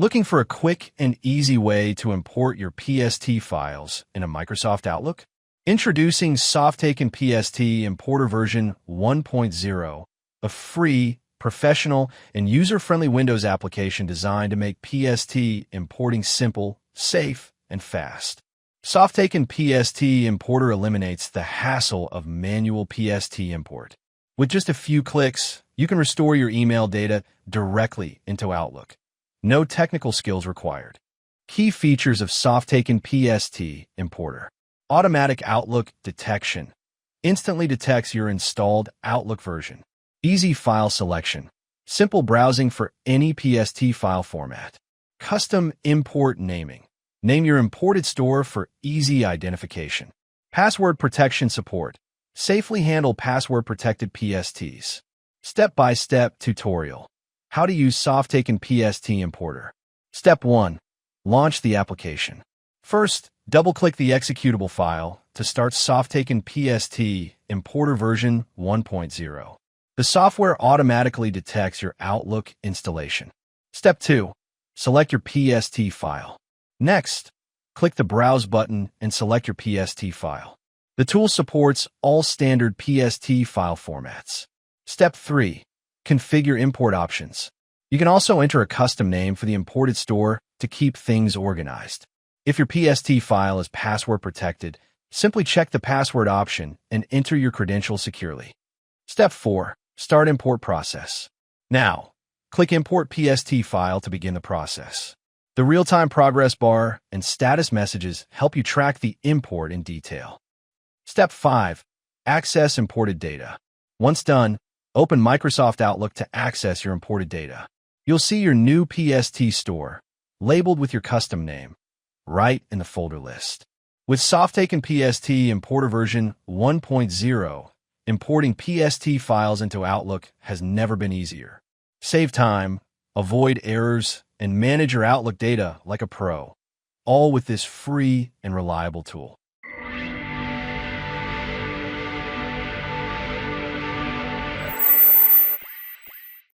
Looking for a quick and easy way to import your PST files in a Microsoft Outlook? Introducing Softaken PST Importer version 1.0, a free, professional, and user-friendly Windows application designed to make PST importing simple, safe, and fast. Softaken PST Importer eliminates the hassle of manual PST import. With just a few clicks, you can restore your email data directly into Outlook. No technical skills required. Key features of Softaken PST Importer. Automatic Outlook detection. Instantly detects your installed Outlook version. Easy file selection. Simple browsing for any PST file format. Custom import naming. Name your imported store for easy identification. Password protection support. Safely handle password-protected PSTs. Step-by-step tutorial. How to use Softaken PST Importer. Step 1. Launch the application. First, double-click the executable file to start Softaken PST Importer version 1.0. The software automatically detects your Outlook installation. Step 2. Select your PST file. Next, click the Browse button and select your PST file. The tool supports all standard PST file formats. Step 3. Configure import options. You can also enter a custom name for the imported store to keep things organized. If your PST file is password protected, simply check the password option and enter your credentials securely. Step 4. Start import process. Now, click Import PST file to begin the process. The real-time progress bar and status messages help you track the import in detail. Step 5. Access imported data. Once done, open Microsoft Outlook to access your imported data. You'll see your new PST store, labeled with your custom name, right in the folder list. With Softaken PST Importer version 1.0, importing PST files into Outlook has never been easier. Save time, avoid errors, and manage your Outlook data like a pro, all with this free and reliable tool.